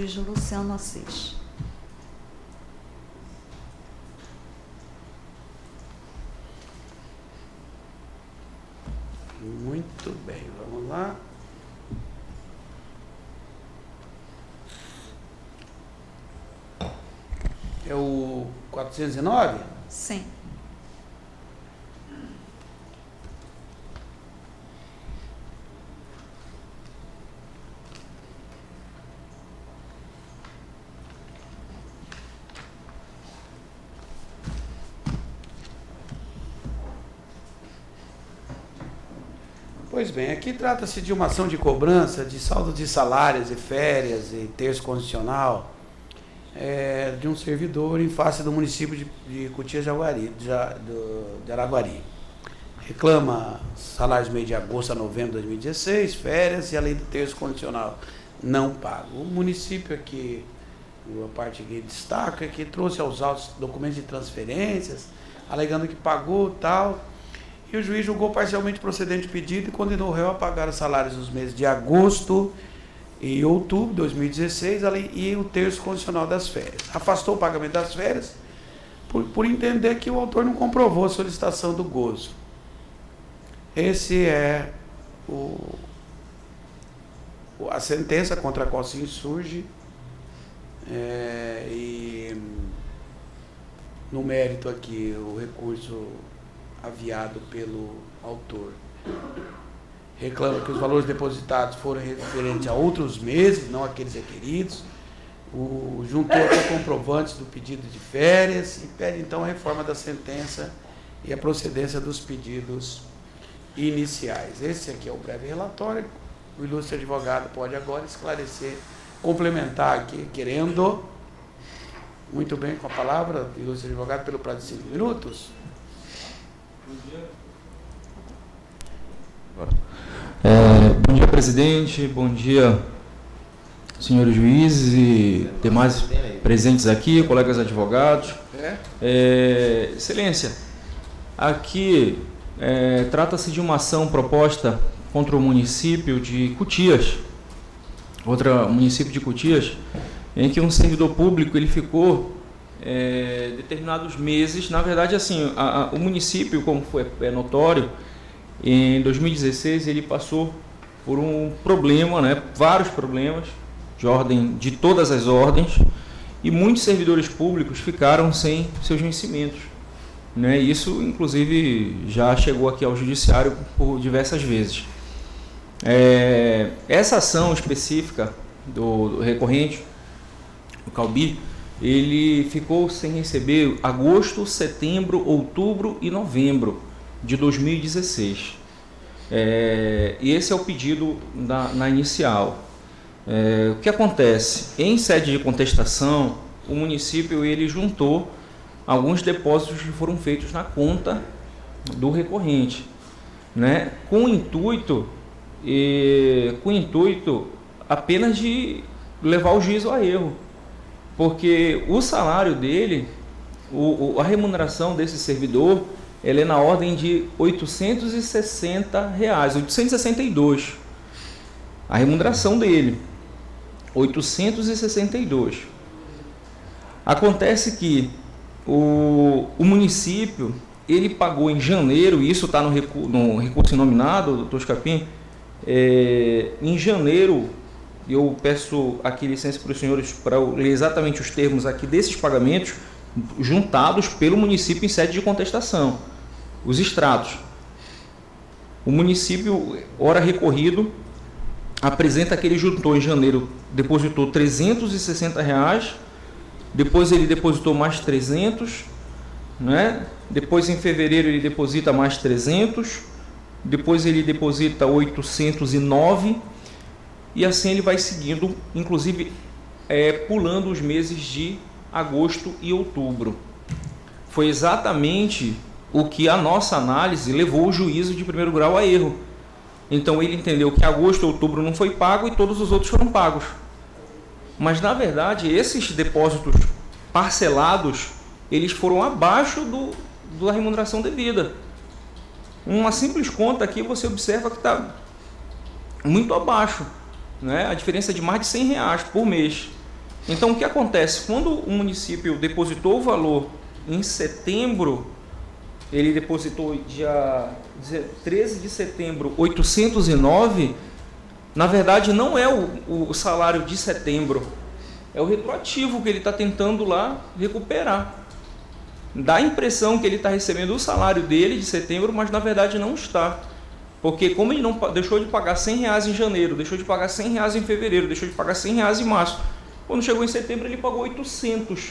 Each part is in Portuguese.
Luciano Assis. Muito bem, vamos lá. É o 409? Sim. Pois bem, aqui trata-se de uma ação de cobrança de saldo de salários e férias e terço condicional de um servidor em face do município de Cotias de Araguari. Reclama salários do mês de agosto a novembro de 2016, férias e além do terço condicional não pago. O município aqui, a parte que destaca, é que trouxe aos autos documentos de transferências, alegando que pagou tal, e o juiz julgou parcialmente procedente o pedido e condenou o réu a pagar os salários dos meses de agosto e outubro de 2016 e o terço condicional das férias. Afastou o pagamento das férias por entender que o autor não comprovou a solicitação do gozo. Esse é a sentença contra a qual se insurge, e no mérito aqui o recurso aviado pelo autor. Reclama que os valores depositados foram referentes a outros meses, não aqueles requeridos. Juntou até comprovantes do pedido de férias e pede então a reforma da sentença e a procedência dos pedidos iniciais. Esse aqui é o breve relatório. O ilustre advogado pode agora esclarecer, complementar aqui, querendo. Muito bem, com a palavra, ilustre advogado, pelo prazo de 5 minutos. Bom dia, presidente. Bom dia, senhores juízes e demais presentes aqui, colegas advogados. Excelência, aqui trata-se de uma ação proposta contra o município de Cotias, município de Cotias, em que um servidor público ele ficou determinados meses. Na verdade, assim, o município, como é notório, em 2016 ele passou por um problema, vários problemas de todas as ordens, e muitos servidores públicos ficaram sem seus vencimentos. Isso, inclusive, já chegou aqui ao judiciário por diversas vezes. Essa ação específica do recorrente, o Calbi, ele ficou sem receber agosto, setembro, outubro e novembro de 2016. E esse é o pedido na inicial. O que acontece? Em sede de contestação, o município ele juntou alguns depósitos que foram feitos na conta do recorrente, com o intuito apenas de levar o juízo a erro, porque o salário dele, a remuneração desse servidor, ela é na ordem de R$ 860, 862. A remuneração dele, 862. Acontece que o município, ele pagou em janeiro, e isso está no recurso inominado, doutor Scapim, em janeiro, eu peço aqui licença para os senhores para eu ler exatamente os termos aqui desses pagamentos juntados pelo município em sede de contestação. Os extratos. O município, ora recorrido, apresenta que ele juntou em janeiro, depositou R$ 360, depois ele depositou mais 300, depois em fevereiro ele deposita mais 300, depois ele deposita 809, e assim ele vai seguindo, inclusive pulando os meses de agosto e outubro. Foi exatamente o que a nossa análise levou o juízo de primeiro grau a erro. Então ele entendeu que agosto e outubro não foi pago e todos os outros foram pagos. Mas na verdade esses depósitos parcelados, eles foram abaixo da remuneração devida. Uma simples conta aqui você observa que está muito abaixo, a diferença é de mais de R$ 100 por mês. Então, o que acontece? Quando o município depositou o valor em setembro, ele depositou dia 13 de setembro 809, na verdade não é o salário de setembro, é o retroativo que ele está tentando lá recuperar. Dá a impressão que ele está recebendo o salário dele de setembro, mas na verdade não está. Porque como ele não deixou de pagar R$100 em janeiro, deixou de pagar R$100 em fevereiro, deixou de pagar R$100 em março, quando chegou em setembro ele pagou 800.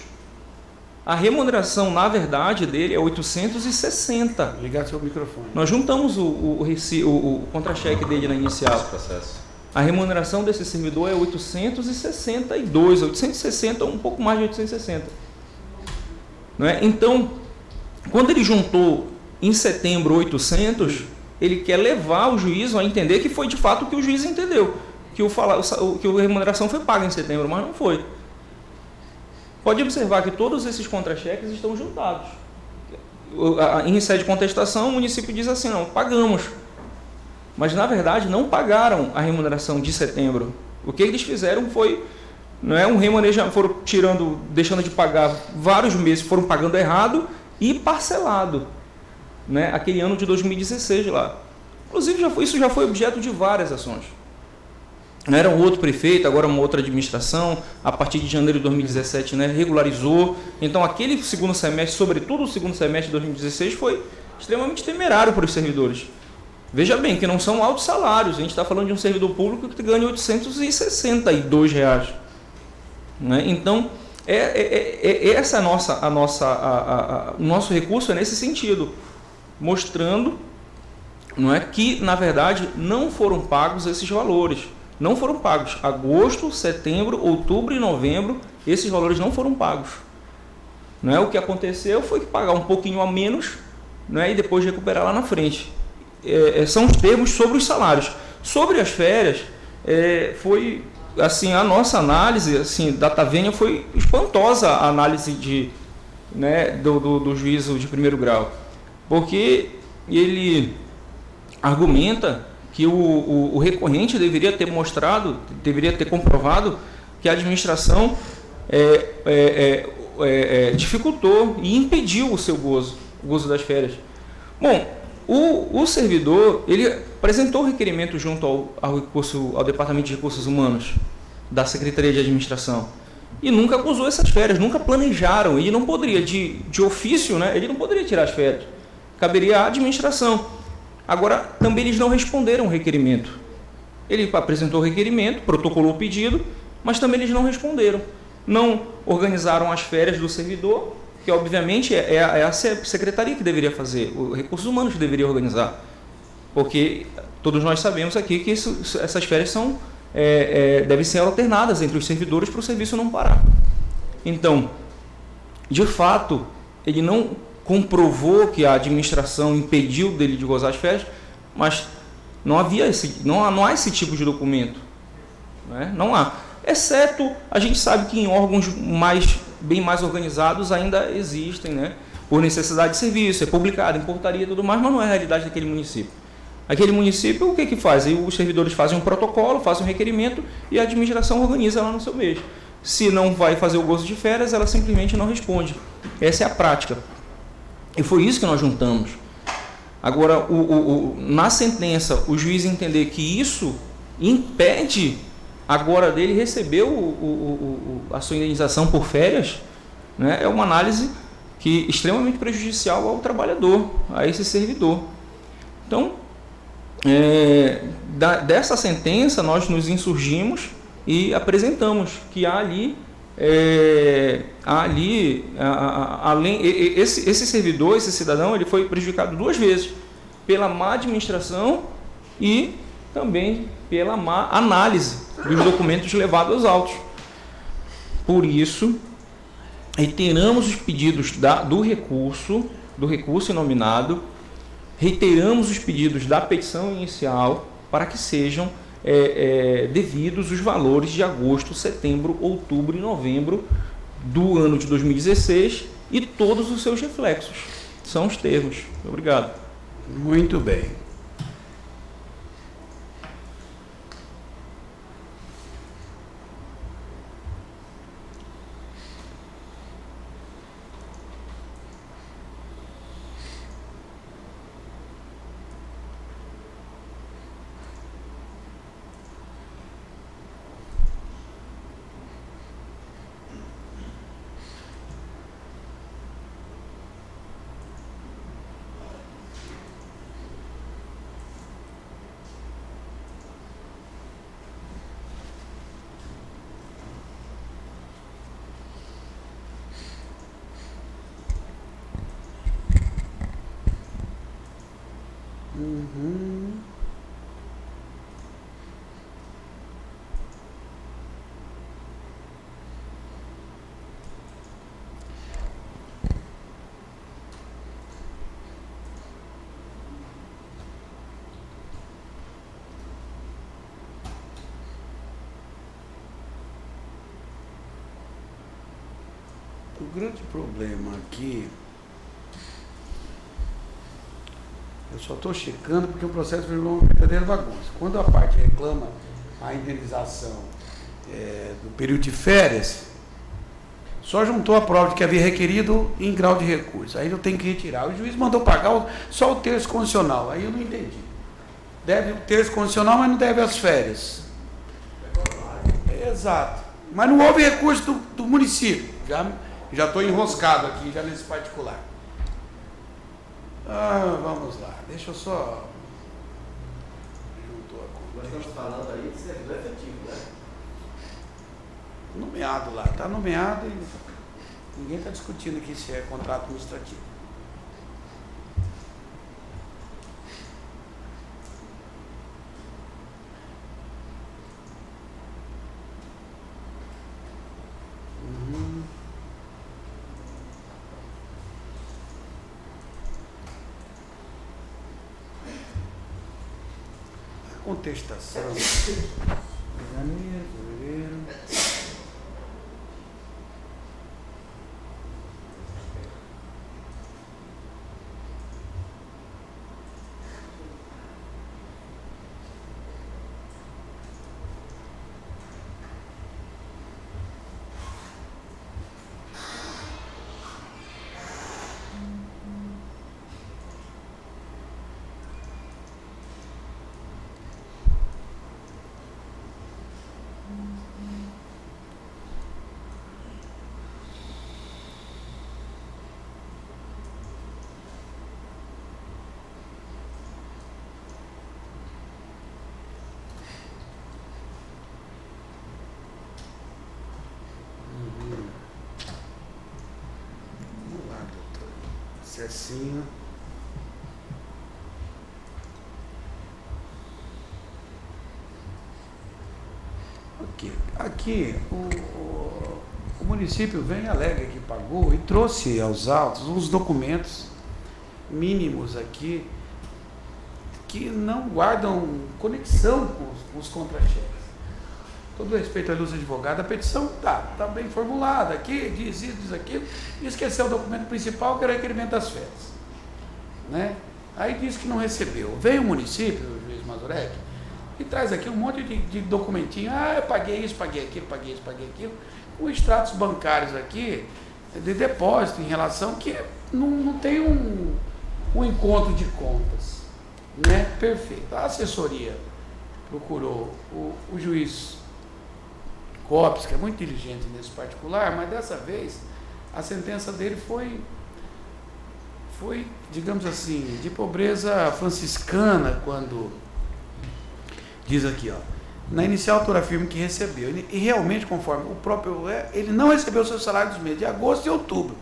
A remuneração, na verdade, dele é 860. Ligar seu microfone. Nós juntamos o contra-cheque dele na inicial. A remuneração desse servidor é 862, 860, um pouco mais de 860. Não é? Então, quando ele juntou em setembro 800, ele quer levar o juiz a entender que foi de fato o que o juiz entendeu, que a remuneração foi paga em setembro, mas não foi. Pode observar que todos esses contra-cheques estão juntados. Em sede de contestação, o município diz assim, não, pagamos. Mas, na verdade, não pagaram a remuneração de setembro. O que eles fizeram foi, não é, um remanejamento, foram tirando, deixando de pagar vários meses, foram pagando errado e parcelado, né, aquele ano de 2016 lá. Inclusive, isso já foi objeto de várias ações. Era um outro prefeito, agora uma outra administração, a partir de janeiro de 2017, né, regularizou. Então, aquele segundo semestre, sobretudo o segundo semestre de 2016, foi extremamente temerário para os servidores. Veja bem, que não são altos salários, a gente está falando de um servidor público que ganha R$862. Né? Então, essa o nosso recurso é nesse sentido, mostrando, não é, que, na verdade, não foram pagos esses valores. Não foram pagos. Agosto, setembro, outubro e novembro, esses valores não foram pagos. Não é? O que aconteceu foi que pagar um pouquinho a menos, não é, e depois recuperar lá na frente. São os termos sobre os salários. Sobre as férias, foi assim, a nossa análise assim, da Tavênia foi espantosa, a análise né, do juízo de primeiro grau, porque ele argumenta que o recorrente deveria ter comprovado que a administração dificultou e impediu o seu gozo, o gozo das férias. Bom, o servidor, ele apresentou requerimento junto ao Departamento de Recursos Humanos da Secretaria de Administração e nunca acusou essas férias, nunca planejaram. Ele não poderia, de ofício, né, ele não poderia tirar as férias, caberia à administração. Agora, também eles não responderam o requerimento. Ele apresentou o requerimento, protocolou o pedido, mas também eles não responderam. Não organizaram as férias do servidor, que obviamente é a secretaria que deveria fazer, os recursos humanos que deveria organizar. Porque todos nós sabemos aqui que essas férias devem ser alternadas entre os servidores para o serviço não parar. Então, de fato, ele não comprovou que a administração impediu dele de gozar as férias, mas não há esse tipo de documento. Né? Não há. Exceto, a gente sabe que em órgãos bem mais organizados ainda existem, né? Por necessidade de serviço, é publicado em portaria e tudo mais, mas não é a realidade daquele município. Aquele município, o que faz? Os servidores fazem um protocolo, fazem um requerimento e a administração organiza lá no seu mês. Se não vai fazer o gozo de férias, ela simplesmente não responde. Essa é a prática. E foi isso que nós juntamos. Agora, na sentença, o juiz entender que isso impede agora dele receber a sua indenização por férias, né, é uma análise extremamente prejudicial ao trabalhador, a esse servidor. Então, dessa sentença, nós nos insurgimos e apresentamos que há ali além, esse servidor, esse cidadão, ele foi prejudicado duas vezes, pela má administração e também pela má análise dos documentos levados aos autos. Por isso, reiteramos os pedidos do recurso inominado, reiteramos os pedidos da petição inicial para que sejam devidos os valores de agosto, setembro, outubro e novembro do ano de 2016 e todos os seus reflexos. São os termos. Obrigado. Muito bem. Uhum. O grande problema aqui, eu só estou checando porque o processo virou uma verdadeira bagunça. Quando a parte reclama a indenização do período de férias, só juntou a prova de que havia requerido em grau de recurso. Aí eu tenho que retirar. O juiz mandou pagar só o terço condicional. Aí eu não entendi. Deve o terço condicional, mas não deve as férias. Exato. Mas não houve recurso do município. Já estou enroscado aqui, já nesse particular. Vamos lá. Deixa eu só... Nós estamos falando aí de servidor efetivo, né? Nomeado lá. Está nomeado e ninguém está discutindo aqui se é contrato administrativo. Contestação. Janeiro, fevereiro. Cecinho. Aqui o município vem, alega que pagou e trouxe aos autos uns documentos mínimos aqui que não guardam conexão com os contra-cheques. Todo respeito à luz advogada, a petição está bem formulada aqui, diz isso, diz aquilo, e esqueceu o documento principal, que era o requerimento das férias. Né? Aí diz que não recebeu. Vem o município, o juiz Mazurek, e traz aqui um monte de documentinho. Eu paguei isso, paguei aquilo, paguei isso, paguei aquilo, com extratos bancários aqui, de depósito em relação que não tem um encontro de contas. Né? Perfeito. A assessoria procurou o juiz Copes, que é muito diligente nesse particular, mas dessa vez a sentença dele foi, digamos assim, de pobreza franciscana, quando diz aqui, na inicial autor afirma que recebeu, e realmente conforme o próprio, ele não recebeu o seu salário dos meses de agosto e outubro,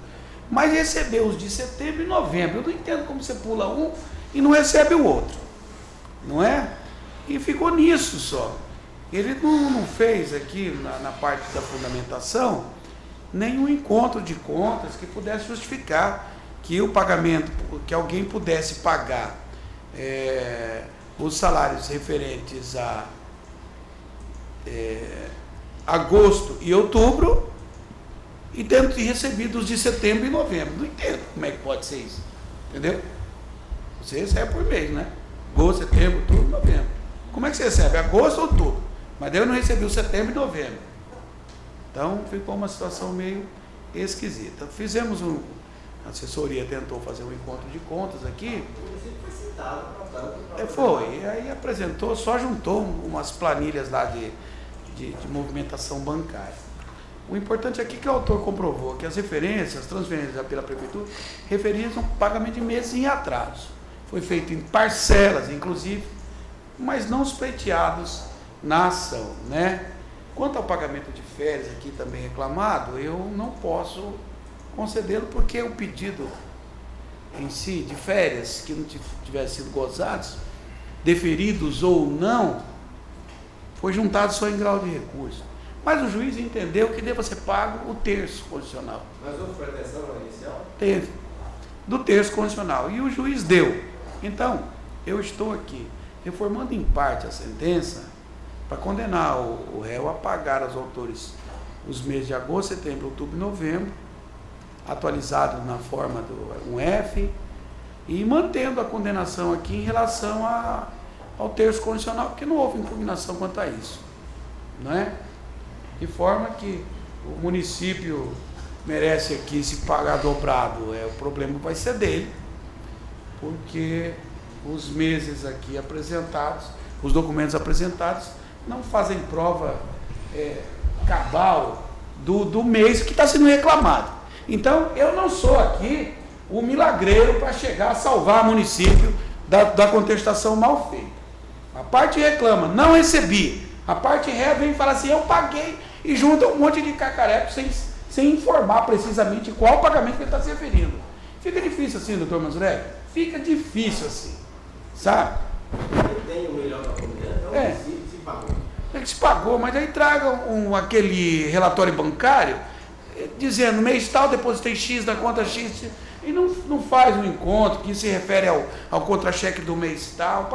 mas recebeu os de setembro e novembro. Eu não entendo como você pula um e não recebe o outro, não é? E ficou nisso só. Ele não fez aqui, na parte da fundamentação, nenhum encontro de contas que pudesse justificar que o pagamento, que alguém pudesse pagar os salários referentes a agosto e outubro e tendo recebido os de setembro e novembro. Não entendo como é que pode ser isso. Entendeu? Você recebe por mês, né? Agosto, setembro, outubro, novembro. Como é que você recebe? Agosto ou outubro? Mas daí eu não recebi o setembro e novembro. Então ficou uma situação meio esquisita. Fizemos a assessoria tentou fazer um encontro de contas aqui. Foi citado para tanto. Foi, e aí apresentou, só juntou umas planilhas lá de movimentação bancária. O importante aqui é que o autor comprovou que as referências, as transferências pela prefeitura, referiam a pagamento de meses em atraso. Foi feito em parcelas, inclusive, mas não os pleiteados na ação, né? Quanto ao pagamento de férias aqui também reclamado, eu não posso concedê-lo porque o pedido em si de férias que não tivessem sido gozados deferidos ou não, foi juntado só em grau de recurso. Mas o juiz entendeu que deva ser pago o terço condicional. Mas houve pretensão no inicial? Teve. Do terço condicional. E o juiz deu. Então, eu estou aqui reformando em parte a sentença para condenar o réu a pagar aos autores os meses de agosto, setembro, outubro e novembro, atualizado na forma do 1F, e mantendo a condenação aqui em relação ao terço condicional, porque não houve impugnação quanto a isso. Não é? De forma que o município merece aqui se pagar dobrado, o problema vai ser dele, porque os meses aqui apresentados, os documentos apresentados, não fazem prova cabal do mês que está sendo reclamado. Então, eu não sou aqui o milagreiro para chegar a salvar o município da contestação mal feita. A parte reclama, não recebi. A parte ré vem e fala assim, eu paguei, e junta um monte de cacareco sem informar precisamente qual pagamento que ele está se referindo. Fica difícil assim, doutor Manzurek? Fica difícil assim, sabe? Quem tem o melhor para comer é o município que se pagou. Ele se pagou, mas aí traga aquele relatório bancário dizendo, mês tal, depositei X da conta X, e não faz um encontro que se refere ao contra-cheque do mês tal,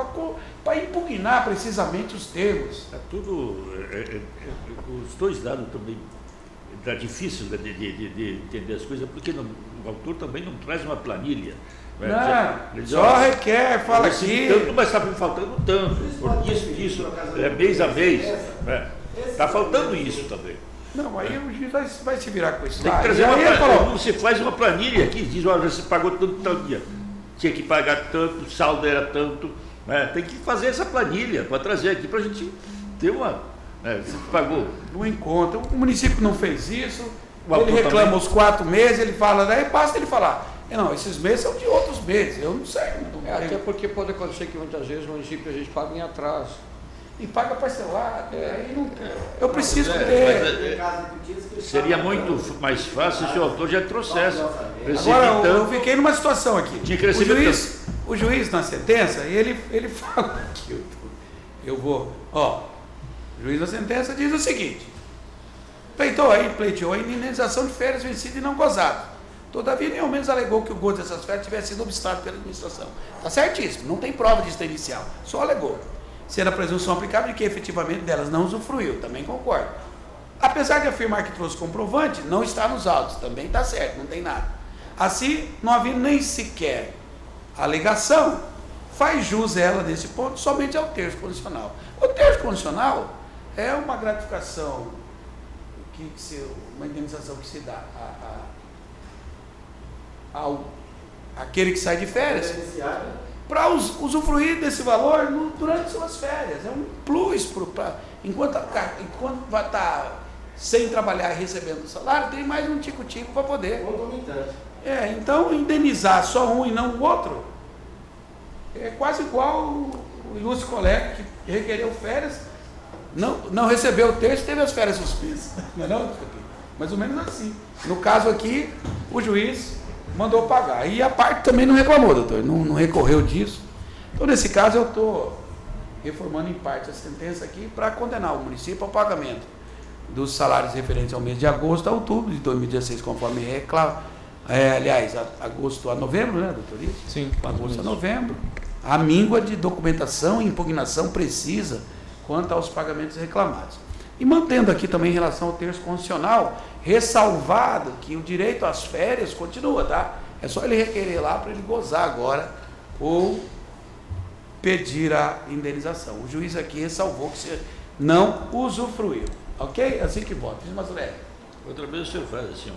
para impugnar precisamente os termos. É tudo, os dois lados também, está difícil de entender as coisas, porque o autor também não traz uma planilha. Não, só requer, fala aqui. Tanto, mas está me faltando tanto, por isso, mês a mês. Está faltando isso também. Não, aí o juiz vai se virar com isso. Tem que trazer você faz uma planilha aqui, diz, olha, você pagou tanto tal dia, tinha que pagar tanto, o saldo era tanto, tem que fazer essa planilha para trazer aqui para a gente ter uma. Você pagou. No encontro, o município não fez isso, ele reclama também. Os 4 meses, ele fala, daí basta ele falar, não, esses meses são de outros meses, eu não sei. Até porque pode acontecer que muitas vezes o município a gente paga em atraso. E paga parcelado, aí não, eu preciso ter. Seria muito mais fácil se o autor já trouxesse. Agora, eu fiquei numa situação aqui. Tinha que receber o juiz na sentença, ele fala aqui, eu vou, o juiz na sentença diz o seguinte, pleiteou a indenização de férias vencidas e não gozadas. Todavia, nem ao menos alegou que o gozo dessas férias tivesse sido obstado pela administração. Está certíssimo, não tem prova disso inicial, só alegou. Sendo a presunção aplicável de que efetivamente delas não usufruiu, também concordo. Apesar de afirmar que trouxe comprovante, não está nos autos, também está certo, não tem nada. Assim, não havia nem sequer alegação, faz jus ela nesse ponto somente ao terço condicional. O terço condicional é uma gratificação, uma indenização que se dá ao aquele que sai de férias, para usufruir desse valor durante suas férias. É um plus, enquanto vai estar sem trabalhar e recebendo o salário, tem mais um tico-tico para poder. Então, indenizar só um e não o outro, é quase igual o ilustre colega que requereu férias, não recebeu o terço, teve as férias suspensas. Não, mais ou menos assim. No caso aqui, o juiz mandou pagar. E a parte também não reclamou, doutor, não recorreu disso. Então, nesse caso, eu estou reformando em parte a sentença aqui para condenar o município ao pagamento dos salários referentes ao mês de agosto a outubro de 2016, conforme aliás, agosto a novembro, né, doutor? Sim. Agosto a novembro. A míngua de documentação e impugnação precisa quanto aos pagamentos reclamados. E mantendo aqui também em relação ao terço condicional, ressalvado que o direito às férias continua, tá? É só ele requerer lá para ele gozar agora ou pedir a indenização. O juiz aqui ressalvou que você não usufruiu, ok? Assim que vota. Outra vez o senhor faz assim,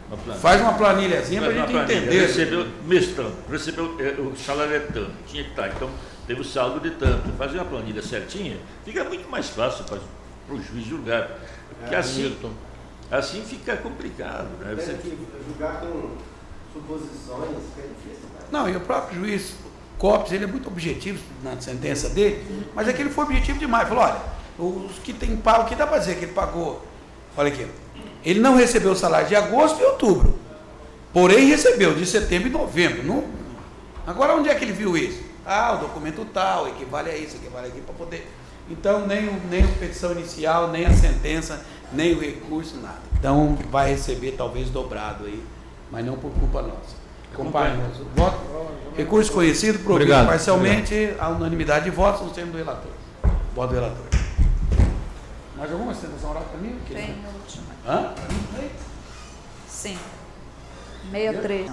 uma planilha. Faz uma planilhazinha para a gente entender. Recebeu mês tanto, o salário é tanto, tinha que estar, então teve o saldo de tanto. Fazer uma planilha certinha, fica muito mais fácil para o juiz julgar. Porque assim fica complicado. Né? Você tem que julgar com suposições, que é difícil. Cara. Não, e o próprio juiz Copes, ele é muito objetivo na sentença dele, mas é que ele foi objetivo demais. Falou, olha, os que tem pago, o que dá para dizer que ele pagou? Olha aqui, ele não recebeu o salário de agosto e outubro, porém recebeu de setembro e novembro. Agora, onde é que ele viu isso? o documento tal, equivale a isso, equivale aqui, para poder. Então, nem a petição inicial, nem a sentença, nem o recurso, nada. Então, vai receber talvez dobrado aí, mas não por culpa nossa. Acompanhamos o voto. Recurso conhecido, provido Obrigado. parcialmente, a unanimidade de votos no termo do relator. Voto do relator. Mais alguma sustentação oral para mim? Tem a última. Hã? Sim. 63.